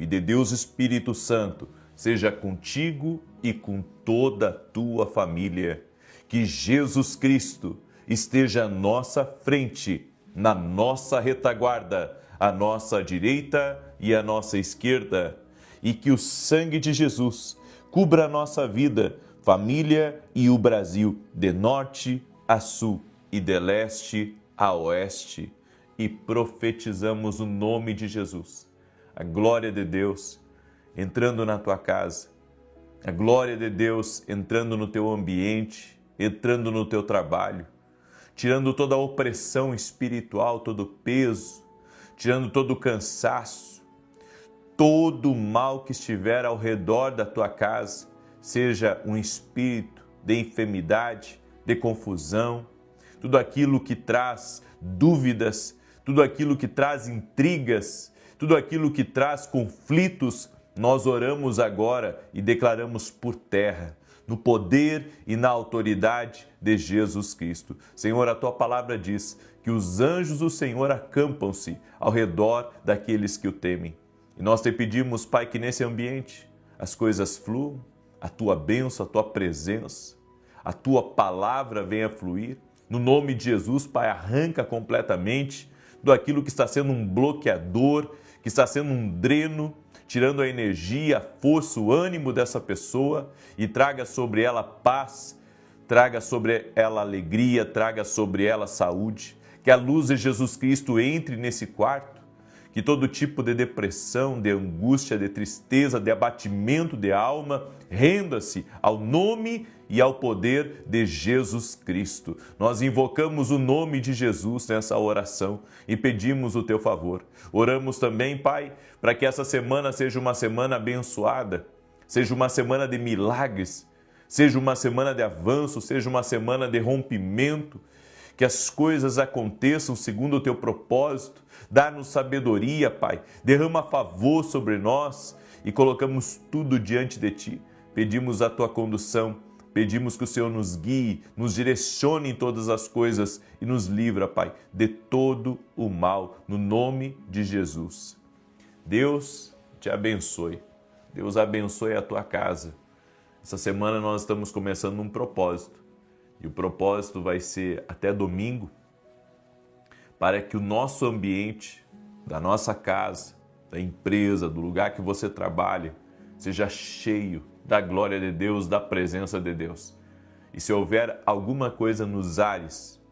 de Deus Espírito Santo seja contigo e com toda a tua família. Que Jesus Cristo esteja à nossa frente, na nossa retaguarda, à nossa direita e à nossa esquerda, e que o sangue de Jesus cubra a nossa vida, família e o Brasil, de norte a sul e de leste a oeste. E profetizamos o nome de Jesus, a glória de Deus entrando na tua casa, a glória de Deus entrando no teu ambiente, entrando no teu trabalho, tirando toda a opressão espiritual, todo o peso, tirando todo o cansaço, todo o mal que estiver ao redor da tua casa, seja um espírito de enfermidade, de confusão, tudo aquilo que traz dúvidas, tudo aquilo que traz intrigas, tudo aquilo que traz conflitos, nós oramos agora e declaramos por terra, no poder e na autoridade de Jesus Cristo. Senhor, a tua palavra diz que os anjos do Senhor acampam-se ao redor daqueles que o temem. E nós te pedimos, Pai, que nesse ambiente as coisas fluam, a tua bênção, a tua presença, a tua palavra venha fluir. No nome de Jesus, Pai, arranca completamente do aquilo que está sendo um bloqueador, que está sendo um dreno, tirando a energia, a força, o ânimo dessa pessoa e traga sobre ela paz, traga sobre ela alegria, traga sobre ela saúde. Que a luz de Jesus Cristo entre nesse quarto, que todo tipo de depressão, de angústia, de tristeza, de abatimento de alma, renda-se ao nome e ao poder de Jesus Cristo. Nós invocamos o nome de Jesus nessa oração e pedimos o teu favor. Oramos também, Pai, para que essa semana seja uma semana abençoada, seja uma semana de milagres, seja uma semana de avanço, seja uma semana de rompimento, que as coisas aconteçam segundo o teu propósito. Dá-nos sabedoria, Pai, derrama favor sobre nós e colocamos tudo diante de Ti. Pedimos a Tua condução, pedimos que o Senhor nos guie, nos direcione em todas as coisas e nos livra, Pai, de todo o mal, no nome de Jesus. Deus te abençoe, Deus abençoe a tua casa. Essa semana nós estamos começando um propósito e o propósito vai ser até domingo, para que o nosso ambiente, da nossa casa, da empresa, do lugar que você trabalha, seja cheio da glória de Deus, da presença de Deus. E se houver alguma coisa nos ares,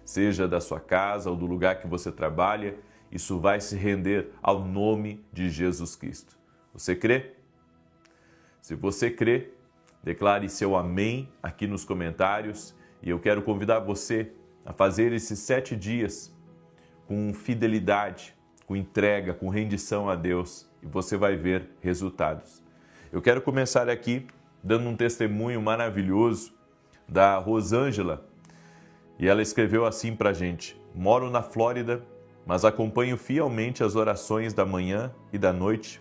seja da sua casa ou do lugar que você trabalha, isso vai se render ao nome de Jesus Cristo. Você crê? Se você crê, declare seu amém aqui nos comentários e eu quero convidar você a fazer esses 7 dias com fidelidade, com entrega, com rendição a Deus e você vai ver resultados. Eu quero começar aqui dando um testemunho maravilhoso da Rosângela e ela escreveu assim pra gente: moro na Flórida, mas acompanho fielmente as orações da manhã e da noite.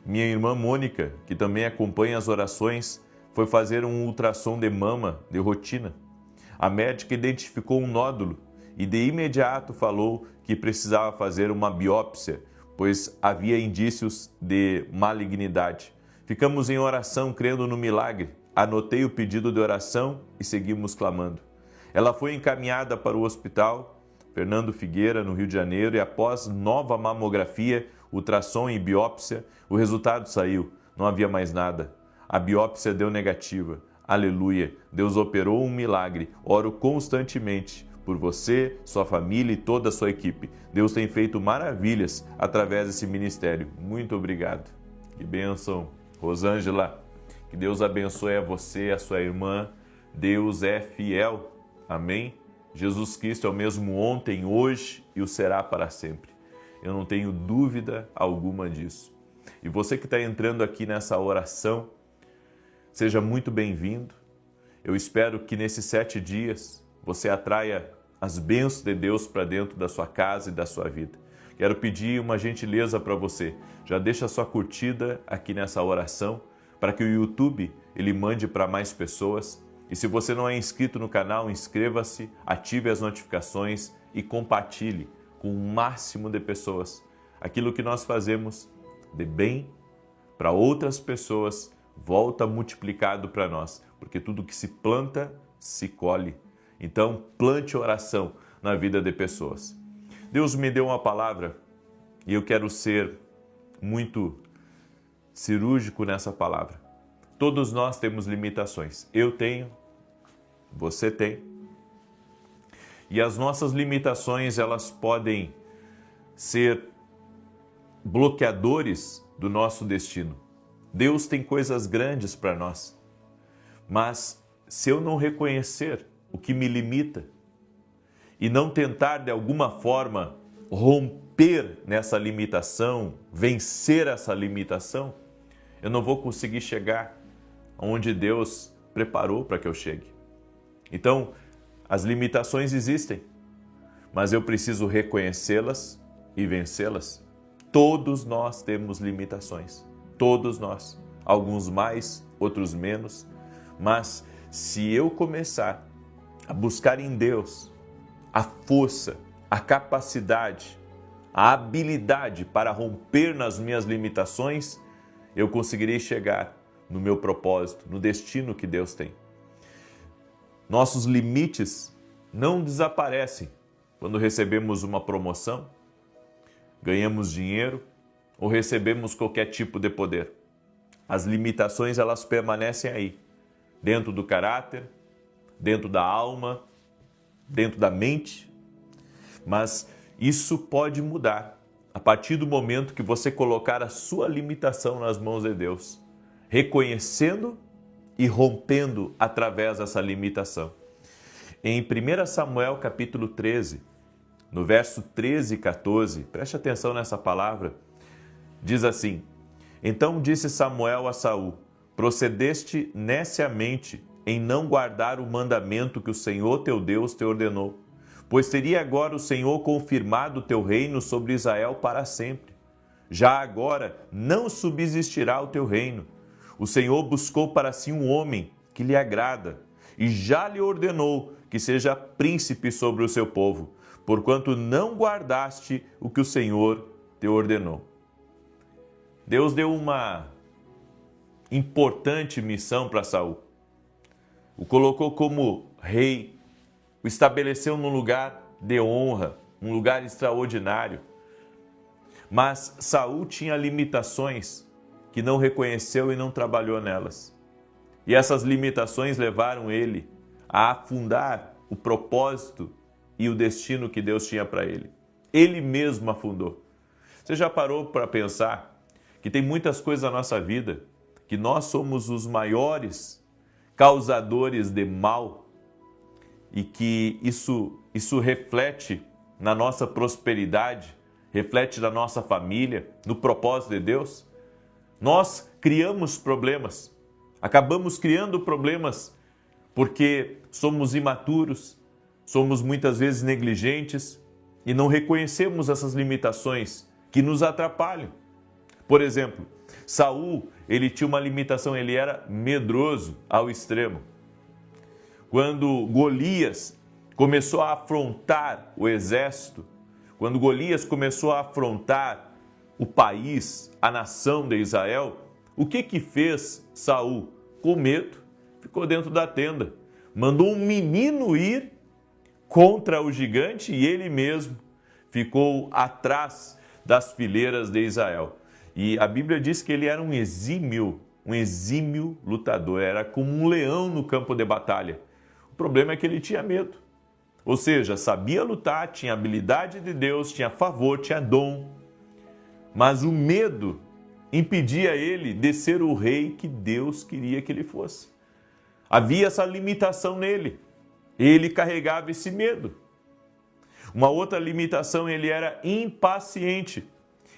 Minha irmã Mônica, que também acompanha as orações, foi fazer um ultrassom de mama de rotina. A médica identificou um nódulo e de imediato falou que precisava fazer uma biópsia, pois havia indícios de malignidade. Ficamos em oração crendo no milagre. Anotei o pedido de oração e seguimos clamando. Ela foi encaminhada para o hospital Fernando Figueira, no Rio de Janeiro, e após nova mamografia, ultrassom e biópsia, o resultado saiu. Não havia mais nada. A biópsia deu negativa. Aleluia! Deus operou um milagre. Oro constantemente por você, sua família e toda a sua equipe. Deus tem feito maravilhas através desse ministério. Muito obrigado. Que bênção, Rosângela. Que Deus abençoe a você, a sua irmã. Deus é fiel. Amém? Jesus Cristo é o mesmo ontem, hoje e o será para sempre. Eu não tenho dúvida alguma disso. E você que está entrando aqui nessa oração, seja muito bem-vindo. Eu espero que nesses 7 dias você atraia as bênçãos de Deus para dentro da sua casa e da sua vida. Quero pedir uma gentileza para você. Já deixa a sua curtida aqui nessa oração para que o YouTube ele mande para mais pessoas. E se você não é inscrito no canal, inscreva-se, ative as notificações e compartilhe com o máximo de pessoas aquilo que nós fazemos de bem para outras pessoas volta multiplicado para nós, porque tudo que se planta, se colhe. Então, plante oração na vida de pessoas. Deus me deu uma palavra e eu quero ser muito cirúrgico nessa palavra. Todos nós temos limitações. Eu tenho, você tem. E as nossas limitações, elas podem ser bloqueadores do nosso destino. Deus tem coisas grandes para nós. Mas se eu não reconhecer o que me limita e não tentar de alguma forma romper nessa limitação, vencer essa limitação, eu não vou conseguir chegar onde Deus preparou para que eu chegue. Então, as limitações existem, mas eu preciso reconhecê-las e vencê-las. Todos nós temos limitações, todos nós, alguns mais, outros menos, mas se eu começar a buscar em Deus a força, a capacidade, a habilidade para romper nas minhas limitações, eu conseguirei chegar no meu propósito, no destino que Deus tem. Nossos limites não desaparecem quando recebemos uma promoção, ganhamos dinheiro ou recebemos qualquer tipo de poder. As limitações, elas permanecem aí, dentro do caráter, dentro da alma, dentro da mente, mas isso pode mudar a partir do momento que você colocar a sua limitação nas mãos de Deus, reconhecendo e rompendo através dessa limitação. Em 1 Samuel capítulo 13, no verso 13 e 14, preste atenção nessa palavra, diz assim: Então disse Samuel a Saul: Procedeste neciamente em não guardar o mandamento que o Senhor teu Deus te ordenou, pois teria agora o Senhor confirmado o teu reino sobre Israel para sempre. Já agora não subsistirá o teu reino. O Senhor buscou para si um homem que lhe agrada, e já lhe ordenou que seja príncipe sobre o seu povo, porquanto não guardaste o que o Senhor te ordenou. Deus deu uma importante missão para Saul. O colocou como rei, o estabeleceu num lugar de honra, um lugar extraordinário. Mas Saul tinha limitações que não reconheceu e não trabalhou nelas. E essas limitações levaram ele a afundar o propósito e o destino que Deus tinha para ele. Ele mesmo afundou. Você já parou para pensar que tem muitas coisas na nossa vida que nós somos os maiores causadores de mal e que isso reflete na nossa prosperidade, reflete na nossa família, no propósito de Deus? Nós criamos problemas, acabamos criando problemas porque somos imaturos, somos muitas vezes negligentes e não reconhecemos essas limitações que nos atrapalham. Por exemplo, Saul, ele tinha uma limitação, ele era medroso ao extremo. Quando Golias começou a afrontar o exército, quando Golias começou a afrontar o país, a nação de Israel, o que fez Saul? Com medo, ficou dentro da tenda. Mandou um menino ir contra o gigante e ele mesmo ficou atrás das fileiras de Israel. E a Bíblia diz que ele era um exímio lutador, era como um leão no campo de batalha. O problema é que ele tinha medo. Ou seja, sabia lutar, tinha habilidade de Deus, tinha favor, tinha dom. Mas o medo impedia ele de ser o rei que Deus queria que ele fosse. Havia essa limitação nele. Ele carregava esse medo. Uma outra limitação, ele era impaciente.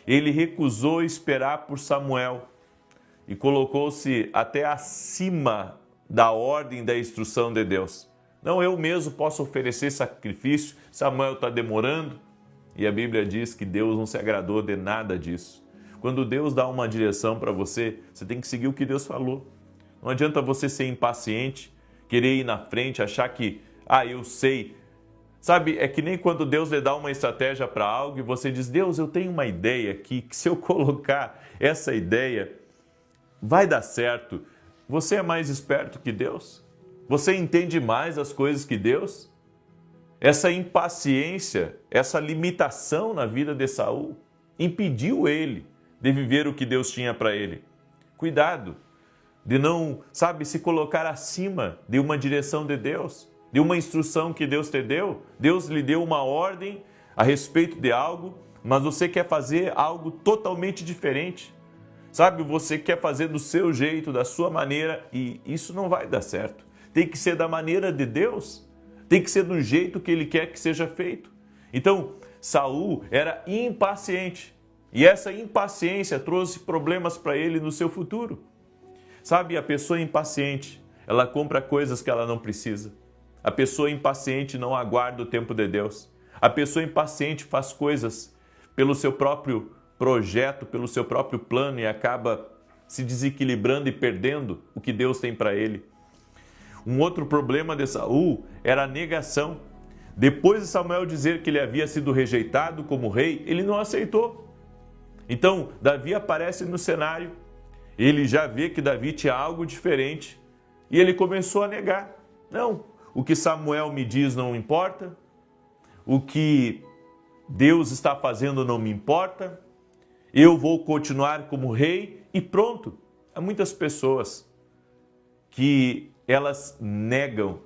Ele recusou esperar por Samuel e colocou-se até acima da ordem da instrução de Deus. Não, eu mesmo posso oferecer sacrifício, Samuel está demorando. E a Bíblia diz que Deus não se agradou de nada disso. Quando Deus dá uma direção para você, você tem que seguir o que Deus falou. Não adianta você ser impaciente, querer ir na frente, achar que, eu sei. Sabe, é que nem quando Deus lhe dá uma estratégia para algo e você diz, Deus, eu tenho uma ideia aqui, que se eu colocar essa ideia, vai dar certo. Você é mais esperto que Deus? Você entende mais as coisas que Deus? Essa impaciência, essa limitação na vida de Saul, impediu ele de viver o que Deus tinha para ele. Cuidado de não, se colocar acima de uma direção de Deus, de uma instrução que Deus te deu. Deus lhe deu uma ordem a respeito de algo, mas você quer fazer algo totalmente diferente. Você quer fazer do seu jeito, da sua maneira, e isso não vai dar certo. Tem que ser da maneira de Deus, tem que ser do jeito que Ele quer que seja feito. Então, Saul era impaciente, e essa impaciência trouxe problemas para ele no seu futuro. A pessoa impaciente, ela compra coisas que ela não precisa. A pessoa impaciente não aguarda o tempo de Deus. A pessoa impaciente faz coisas pelo seu próprio projeto, pelo seu próprio plano e acaba se desequilibrando e perdendo o que Deus tem para ele. Um outro problema de Saul era a negação. Depois de Samuel dizer que ele havia sido rejeitado como rei, ele não aceitou. Então, Davi aparece no cenário, ele já vê que Davi tinha algo diferente e ele começou a negar. Não, o que Samuel me diz não importa, o que Deus está fazendo não me importa, eu vou continuar como rei e pronto. Há muitas pessoas que elas negam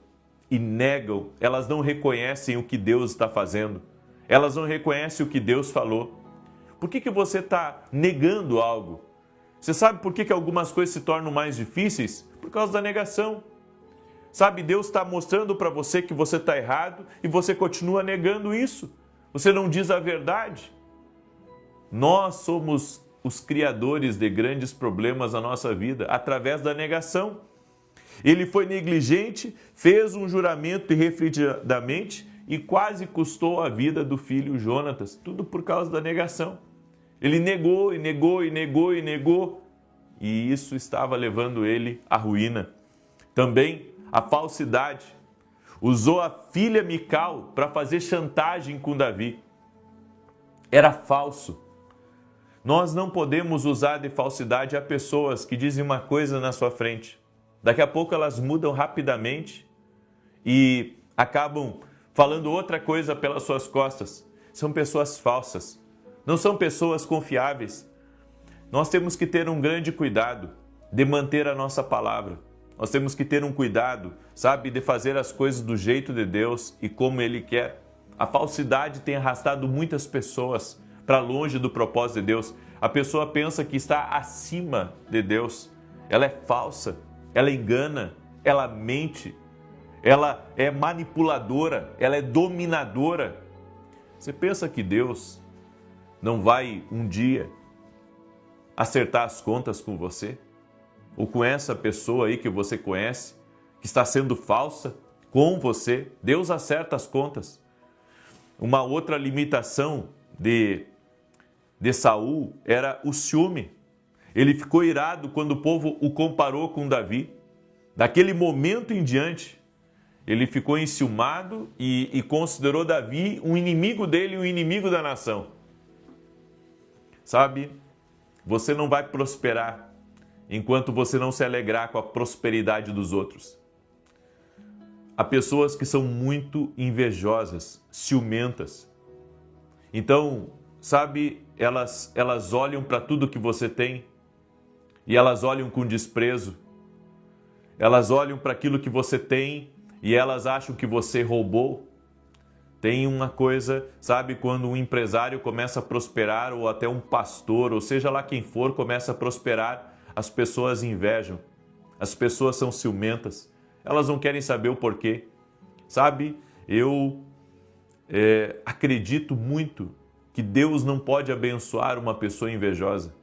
e negam, elas não reconhecem o que Deus está fazendo, elas não reconhecem o que Deus falou. Por que você está negando algo? Você sabe por que algumas coisas se tornam mais difíceis? Por causa da negação. Deus está mostrando para você que você está errado e você continua negando isso. Você não diz a verdade. Nós somos os criadores de grandes problemas na nossa vida, através da negação. Ele foi negligente, fez um juramento irrefletidamente e quase custou a vida do filho Jonatas, tudo por causa da negação. Ele negou, e negou, e negou, e negou, e isso estava levando ele à ruína. Também a falsidade. Usou a filha Mical para fazer chantagem com Davi. Era falso. Nós não podemos usar de falsidade a pessoas que dizem uma coisa na sua frente. Daqui a pouco elas mudam rapidamente e acabam falando outra coisa pelas suas costas. São pessoas falsas. Não são pessoas confiáveis. Nós temos que ter um grande cuidado de manter a nossa palavra. Nós temos que ter um cuidado, de fazer as coisas do jeito de Deus e como Ele quer. A falsidade tem arrastado muitas pessoas para longe do propósito de Deus. A pessoa pensa que está acima de Deus. Ela é falsa, ela engana, ela mente, ela é manipuladora, ela é dominadora. Você pensa que Deus não vai um dia acertar as contas com você? Ou com essa pessoa aí que você conhece, que está sendo falsa com você? Deus acerta as contas. Uma outra limitação de Saul era o ciúme. Ele ficou irado quando o povo o comparou com Davi. Daquele momento em diante, ele ficou enciumado e considerou Davi um inimigo dele, um inimigo da nação. Você não vai prosperar enquanto você não se alegrar com a prosperidade dos outros. Há pessoas que são muito invejosas, ciumentas. Então, elas olham para tudo que você tem e elas olham com desprezo. Elas olham para aquilo que você tem e elas acham que você roubou. Tem uma coisa, quando um empresário começa a prosperar, ou até um pastor, ou seja lá quem for, começa a prosperar, as pessoas invejam, as pessoas são ciumentas, elas não querem saber o porquê. Eu acredito muito que Deus não pode abençoar uma pessoa invejosa,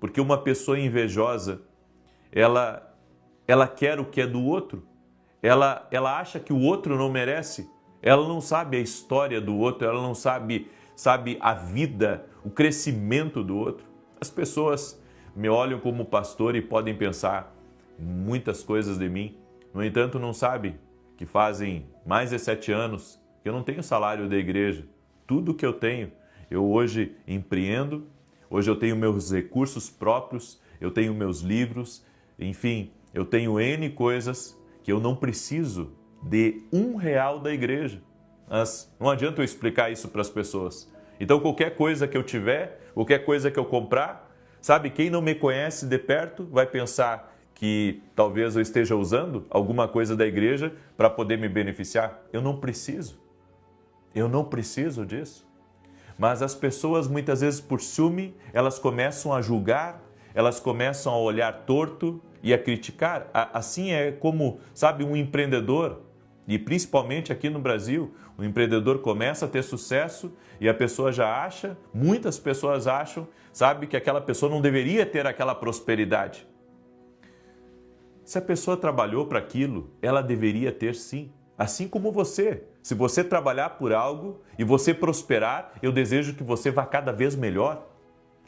porque uma pessoa invejosa, ela quer o que é do outro, ela acha que o outro não merece. Ela não sabe a história do outro, ela não sabe a vida, o crescimento do outro. As pessoas me olham como pastor e podem pensar muitas coisas de mim. No entanto, não sabem que fazem mais de 7 anos eu não tenho salário da igreja. Tudo que eu tenho, eu hoje empreendo, hoje eu tenho meus recursos próprios, eu tenho meus livros, enfim, eu tenho N coisas que eu não preciso de R$ 1 da igreja. Mas não adianta eu explicar isso para as pessoas. Então qualquer coisa que eu tiver, qualquer coisa que eu comprar, sabe, quem não me conhece de perto vai pensar que talvez eu esteja usando alguma coisa da igreja para poder me beneficiar. Eu não preciso disso. Mas as pessoas muitas vezes por ciúme, elas começam a julgar, elas começam a olhar torto e a criticar. Assim é como, sabe, um empreendedor, e principalmente aqui no Brasil, o empreendedor começa a ter sucesso e a pessoa já acha, muitas pessoas acham, sabe, que aquela pessoa não deveria ter aquela prosperidade. Se a pessoa trabalhou para aquilo, ela deveria ter sim. Assim como você. Se você trabalhar por algo e você prosperar, eu desejo que você vá cada vez melhor.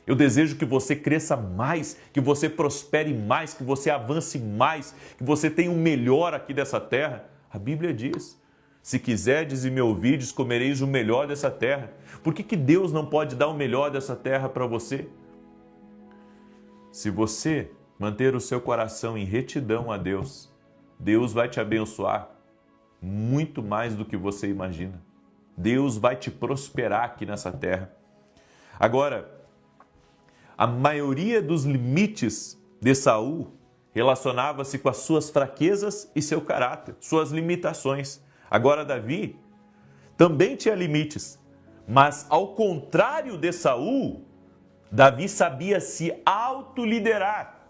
Eu desejo que você cresça mais, que você prospere mais, que você avance mais, que você tenha o melhor aqui dessa terra. A Bíblia diz, se quiserdes e me ouvirdes, comereis o melhor dessa terra. Por que Deus não pode dar o melhor dessa terra para você? Se você manter o seu coração em retidão a Deus, Deus vai te abençoar muito mais do que você imagina. Deus vai te prosperar aqui nessa terra. Agora, a maioria dos limites de Saul relacionava-se com as suas fraquezas e seu caráter, suas limitações. Agora, Davi também tinha limites, mas ao contrário de Saul, Davi sabia se autoliderar.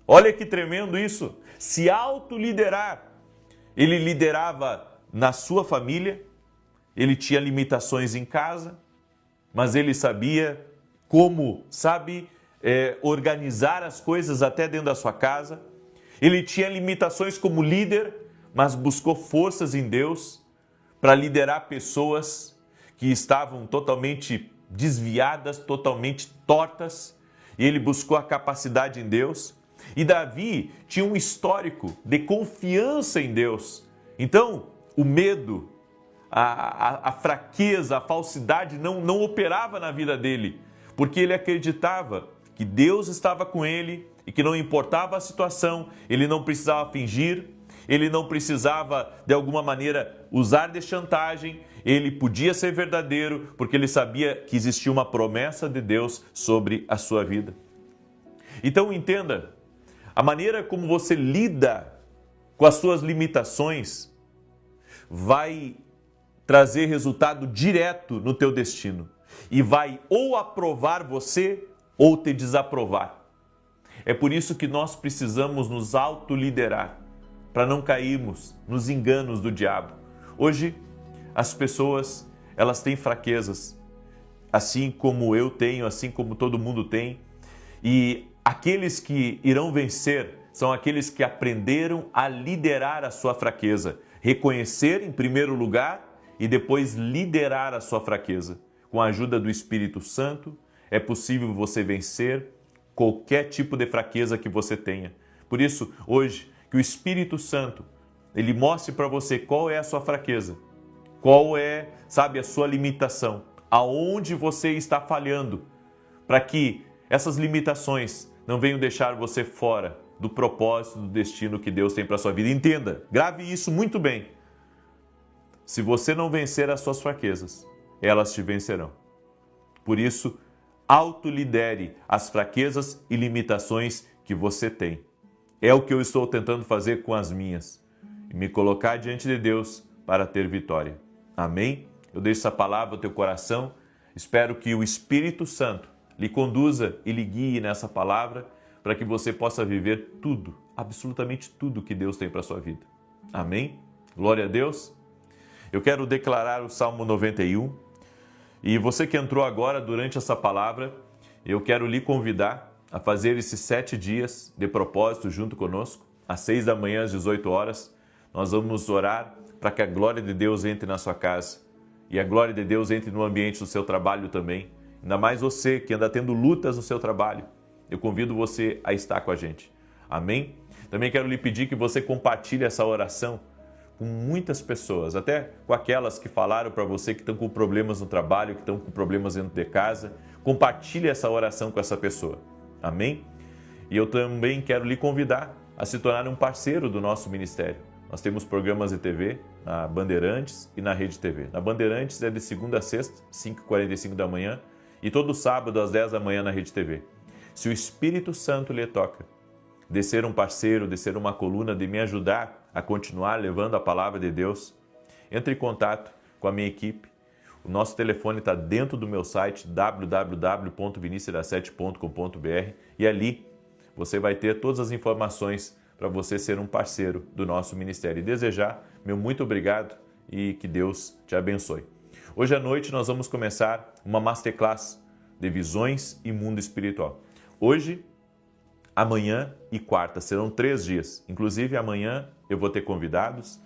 Olha que tremendo isso, se autoliderar. Ele liderava na sua família, ele tinha limitações em casa, mas ele sabia como, organizar as coisas até dentro da sua casa. Ele tinha limitações como líder, mas buscou forças em Deus para liderar pessoas que estavam totalmente desviadas, totalmente tortas, e ele buscou a capacidade em Deus. E Davi tinha um histórico de confiança em Deus. Então, o medo, a fraqueza, a falsidade não operava na vida dele, porque ele acreditava que Deus estava com ele e que não importava a situação, ele não precisava fingir, ele não precisava, de alguma maneira, usar de chantagem, ele podia ser verdadeiro, porque ele sabia que existia uma promessa de Deus sobre a sua vida. Então, entenda, a maneira como você lida com as suas limitações vai trazer resultado direto no teu destino e vai ou aprovar você ou te desaprovar. É por isso que nós precisamos nos autoliderar, para não cairmos nos enganos do diabo. Hoje, as pessoas, elas têm fraquezas, assim como eu tenho, assim como todo mundo tem, e aqueles que irão vencer são aqueles que aprenderam a liderar a sua fraqueza, reconhecer em primeiro lugar e depois liderar a sua fraqueza. Com a ajuda do Espírito Santo, é possível você vencer qualquer tipo de fraqueza que você tenha. Por isso, hoje, que o Espírito Santo, ele mostre para você qual é a sua fraqueza, qual é, a sua limitação, aonde você está falhando, para que essas limitações não venham deixar você fora do propósito, do destino que Deus tem para a sua vida. Entenda, grave isso muito bem. Se você não vencer as suas fraquezas, elas te vencerão. Por isso, autolidere as fraquezas e limitações que você tem. É o que eu estou tentando fazer com as minhas. E me colocar diante de Deus para ter vitória. Amém? Eu deixo essa palavra no teu coração. Espero que o Espírito Santo lhe conduza e lhe guie nessa palavra para que você possa viver tudo, absolutamente tudo que Deus tem para a sua vida. Amém? Glória a Deus. Eu quero declarar o Salmo 91. E você que entrou agora durante essa palavra, eu quero lhe convidar a fazer esses 7 dias de propósito junto conosco. Às 6 da manhã, às 18 horas, nós vamos orar para que a glória de Deus entre na sua casa e a glória de Deus entre no ambiente do seu trabalho também. Ainda mais você que anda tendo lutas no seu trabalho, eu convido você a estar com a gente. Amém? Também quero lhe pedir que você compartilhe essa oração com muitas pessoas, até com aquelas que falaram para você que estão com problemas no trabalho, que estão com problemas dentro de casa. Compartilhe essa oração com essa pessoa. Amém? E eu também quero lhe convidar a se tornar um parceiro do nosso ministério. Nós temos programas de TV na Bandeirantes e na Rede TV. Na Bandeirantes é de segunda a sexta, 5h45 da manhã, e todo sábado às 10 da manhã na Rede TV. Se o Espírito Santo lhe toca de ser um parceiro, de ser uma coluna, de me ajudar a continuar levando a palavra de Deus, entre em contato com a minha equipe. O nosso telefone está dentro do meu site www.vinicius7.com.br e ali você vai ter todas as informações para você ser um parceiro do nosso ministério. E desejar, meu muito obrigado e que Deus te abençoe. Hoje à noite nós vamos começar uma masterclass de visões e mundo espiritual. Hoje, amanhã e quarta serão 3 dias. Inclusive amanhã eu vou ter convidados,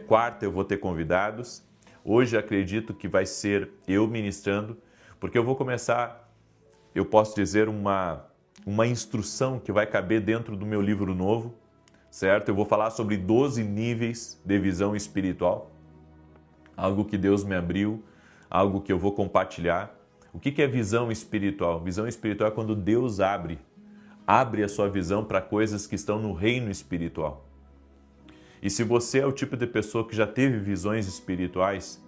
quarta eu vou ter convidados. Hoje acredito que vai ser eu ministrando, porque eu vou começar, eu posso dizer, uma instrução que vai caber dentro do meu livro novo, certo? Eu vou falar sobre 12 níveis de visão espiritual, algo que Deus me abriu, algo que eu vou compartilhar. O que é visão espiritual? Visão espiritual é quando Deus abre a sua visão para coisas que estão no reino espiritual. E se você é o tipo de pessoa que já teve visões espirituais,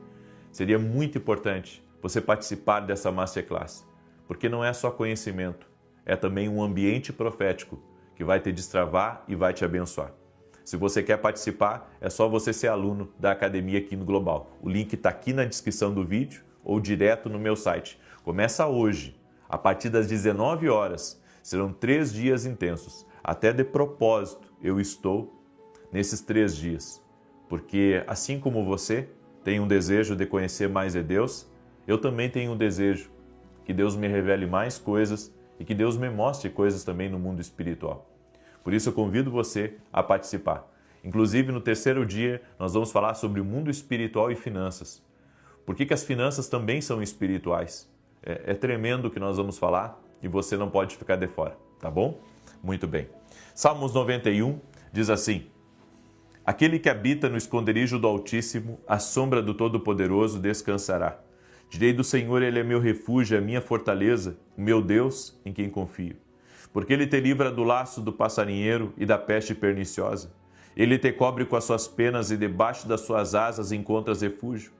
seria muito importante você participar dessa masterclass, porque não é só conhecimento, é também um ambiente profético que vai te destravar e vai te abençoar. Se você quer participar, é só você ser aluno da Academia aqui no Global. O link está aqui na descrição do vídeo ou direto no meu site. Começa hoje, a partir das 19 horas. Serão 3 dias intensos. Até de propósito eu estou nesses 3 dias. Porque assim como você tem um desejo de conhecer mais de Deus, eu também tenho um desejo que Deus me revele mais coisas e que Deus me mostre coisas também no mundo espiritual. Por isso eu convido você a participar. Inclusive no 3º dia nós vamos falar sobre o mundo espiritual e finanças. Por que as finanças também são espirituais? É tremendo o que nós vamos falar e você não pode ficar de fora, tá bom? Muito bem. Salmos 91 diz assim: Aquele que habita no esconderijo do Altíssimo, à sombra do Todo-Poderoso descansará. Direi do Senhor, Ele é meu refúgio, a minha fortaleza, o meu Deus em quem confio. Porque Ele te livra do laço do passarinheiro e da peste perniciosa. Ele te cobre com as suas penas e debaixo das suas asas encontras refúgio.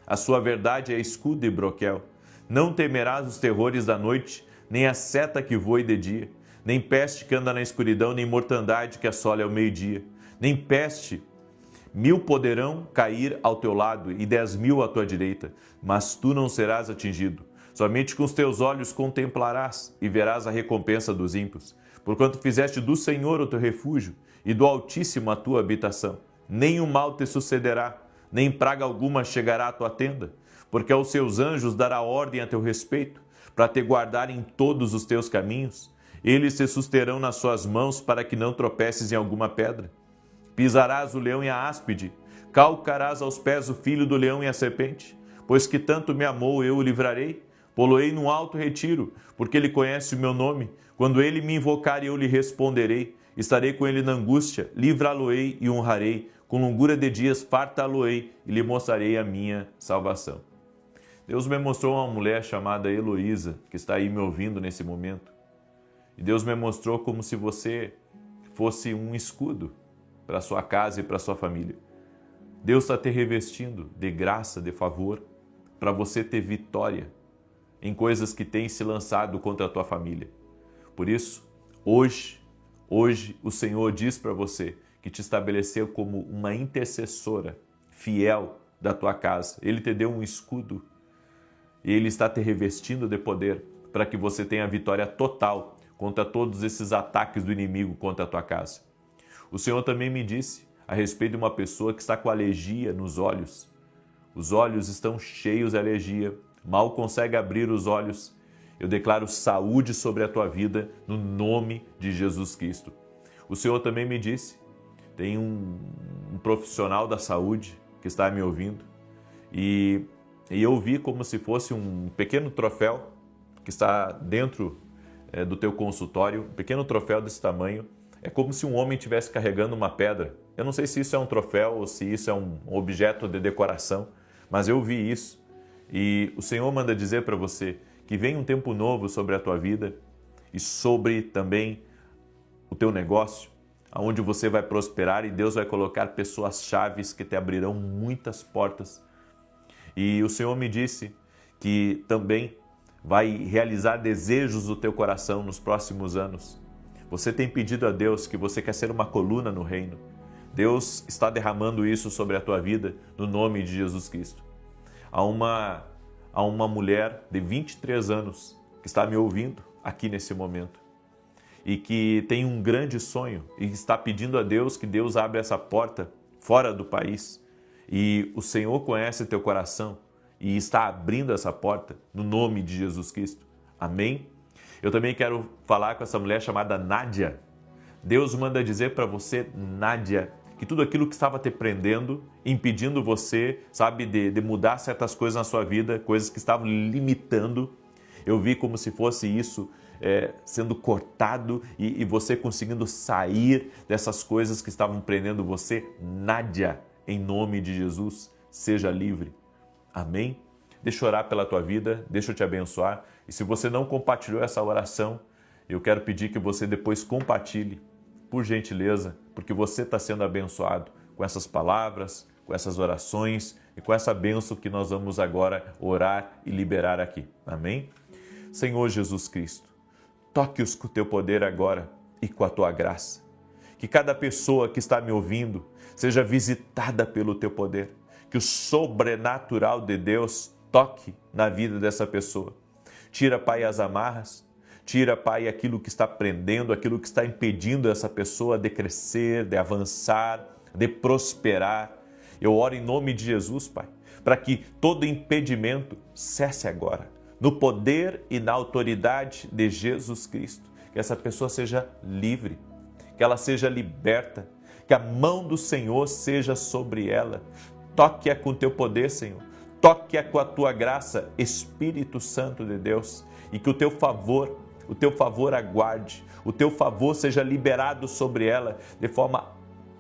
A sua verdade é escudo e broquel. Não temerás os terrores da noite, nem a seta que voe de dia, nem peste que anda na escuridão, nem mortandade que assola ao meio-dia, nem peste. 1000 poderão cair ao teu lado e 10.000 à tua direita, mas tu não serás atingido. Somente com os teus olhos contemplarás e verás a recompensa dos ímpios. Porquanto fizeste do Senhor o teu refúgio e do Altíssimo a tua habitação. Nem o mal te sucederá, nem praga alguma chegará à tua tenda, porque aos seus anjos dará ordem a teu respeito, para te guardar em todos os teus caminhos. Eles te susterão nas suas mãos para que não tropeces em alguma pedra. Pisarás o leão e a áspide, calcarás aos pés o filho do leão e a serpente. Pois que tanto me amou, eu o livrarei, poloei num alto retiro, porque ele conhece o meu nome. Quando ele me invocar, eu lhe responderei. Estarei com ele na angústia, livrá-lo-ei e honrarei. Com longura de dias fartá-lo-ei e lhe mostrarei a minha salvação. Deus me mostrou uma mulher chamada Heloísa, que está aí me ouvindo nesse momento. E Deus me mostrou como se você fosse um escudo para a sua casa e para a sua família. Deus está te revestindo de graça, de favor, para você ter vitória em coisas que têm se lançado contra a tua família. Por isso, hoje o Senhor diz para você que te estabeleceu como uma intercessora fiel da tua casa. Ele te deu um escudo e Ele está te revestindo de poder para que você tenha vitória total contra todos esses ataques do inimigo contra a tua casa. O Senhor também me disse a respeito de uma pessoa que está com alergia nos olhos. Os olhos estão cheios de alergia, mal consegue abrir os olhos. Eu declaro saúde sobre a tua vida no nome de Jesus Cristo. O Senhor também me disse, tem um profissional da saúde que está me ouvindo e eu vi como se fosse um pequeno troféu que está dentro do teu consultório, um pequeno troféu desse tamanho, É como se um homem estivesse carregando uma pedra. Eu não sei se isso é um troféu ou se isso é um objeto de decoração, mas eu vi isso. E o Senhor manda dizer para você que vem um tempo novo sobre a tua vida e sobre também o teu negócio, onde você vai prosperar e Deus vai colocar pessoas-chaves que te abrirão muitas portas. E o Senhor me disse que também vai realizar desejos do teu coração nos próximos anos. Você tem pedido a Deus que você quer ser uma coluna no reino. Deus está derramando isso sobre a tua vida no nome de Jesus Cristo. Há uma mulher de 23 anos que está me ouvindo aqui nesse momento e que tem um grande sonho e está pedindo a Deus que Deus abra essa porta fora do país. E o Senhor conhece teu coração e está abrindo essa porta no nome de Jesus Cristo. Amém? Eu também quero falar com essa mulher chamada Nádia. Deus manda dizer para você, Nádia, que tudo aquilo que estava te prendendo, impedindo você, sabe, de mudar certas coisas na sua vida, coisas que estavam limitando, eu vi como se fosse isso sendo cortado e você conseguindo sair dessas coisas que estavam prendendo você. Nádia, em nome de Jesus, seja livre. Amém? Deixa eu orar pela tua vida, deixa eu te abençoar. E se você não compartilhou essa oração, eu quero pedir que você depois compartilhe, por gentileza, porque você está sendo abençoado com essas palavras, com essas orações e com essa bênção que nós vamos agora orar e liberar aqui. Amém? Senhor Jesus Cristo, toque-os com o teu poder agora e com a tua graça. Que cada pessoa que está me ouvindo seja visitada pelo teu poder. Que o sobrenatural de Deus toque na vida dessa pessoa. Tira, Pai, as amarras. Tira, Pai, aquilo que está prendendo, aquilo que está impedindo essa pessoa de crescer, de avançar, de prosperar. Eu oro em nome de Jesus, Pai, para que todo impedimento cesse agora. No poder e na autoridade de Jesus Cristo. Que essa pessoa seja livre, que ela seja liberta, que a mão do Senhor seja sobre ela. Toque-a com o teu poder, Senhor. Toque-a com a tua graça, Espírito Santo de Deus. E que o teu favor aguarde, o teu favor seja liberado sobre ela de forma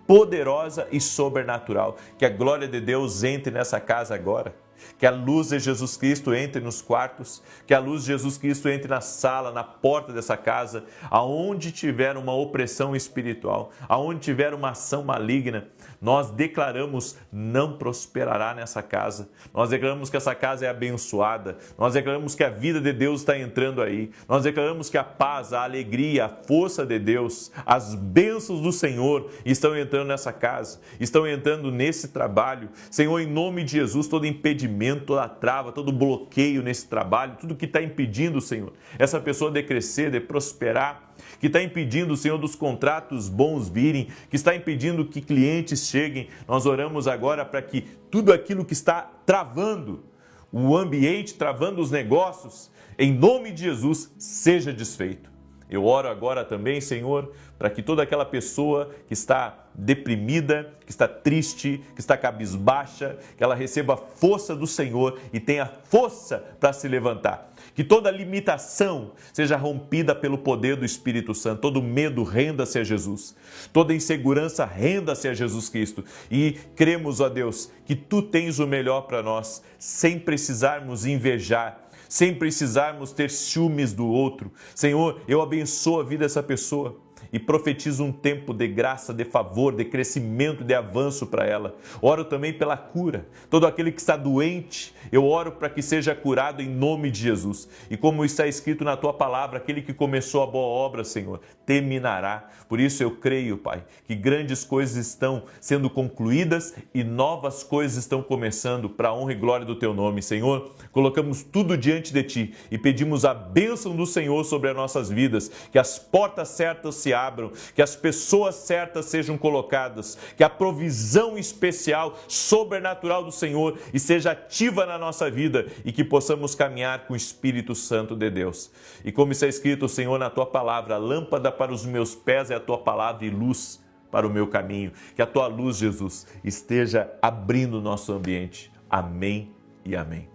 poderosa e sobrenatural. Que a glória de Deus entre nessa casa agora. Que a luz de Jesus Cristo entre nos quartos, que a luz de Jesus Cristo entre na sala, na porta dessa casa, aonde tiver uma opressão espiritual, aonde tiver uma ação maligna, nós declaramos não prosperará nessa casa. Nós declaramos que essa casa é abençoada. Nós declaramos que a vida de Deus está entrando aí. Nós declaramos que a paz, a alegria, a força de Deus, as bênçãos do Senhor estão entrando nessa casa, estão entrando nesse trabalho. Senhor, em nome de Jesus, todo impedimento, toda trava, todo bloqueio nesse trabalho, tudo que está impedindo, Senhor, essa pessoa de crescer, de prosperar, que está impedindo, Senhor, dos contratos bons virem, que está impedindo que clientes cheguem. Nós oramos agora para que tudo aquilo que está travando o ambiente, travando os negócios, em nome de Jesus, seja desfeito. Eu oro agora também, Senhor, para que toda aquela pessoa que está deprimida, que está triste, que está cabisbaixa, que ela receba a força do Senhor e tenha força para se levantar. Que toda limitação seja rompida pelo poder do Espírito Santo. Todo medo renda-se a Jesus. Toda insegurança renda-se a Jesus Cristo. E cremos, ó Deus, que Tu tens o melhor para nós, sem precisarmos invejar, sem precisarmos ter ciúmes do outro. Senhor, eu abençoo a vida dessa pessoa e profetizo um tempo de graça, de favor, de crescimento, de avanço para ela. Oro também pela cura. Todo aquele que está doente, eu oro para que seja curado em nome de Jesus. E como está escrito na Tua palavra, aquele que começou a boa obra, Senhor, terminará. Por isso eu creio, Pai, que grandes coisas estão sendo concluídas e novas coisas estão começando para a honra e glória do Teu nome. Senhor, colocamos tudo diante de Ti e pedimos a bênção do Senhor sobre as nossas vidas, que as portas certas se abram, que as pessoas certas sejam colocadas, que a provisão especial, sobrenatural do Senhor esteja ativa na nossa vida e que possamos caminhar com o Espírito Santo de Deus. E como está escrito, Senhor, na Tua palavra, lâmpada para os meus pés é a Tua palavra e luz para o meu caminho. Que a Tua luz, Jesus, esteja abrindo o nosso ambiente. Amém e amém.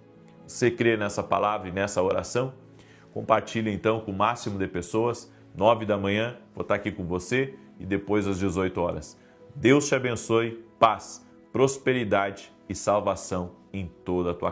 Você crê nessa palavra e nessa oração? Compartilhe então com o máximo de pessoas. 9 da manhã, vou estar aqui com você e depois às 18 horas. Deus te abençoe, paz, prosperidade e salvação em toda a tua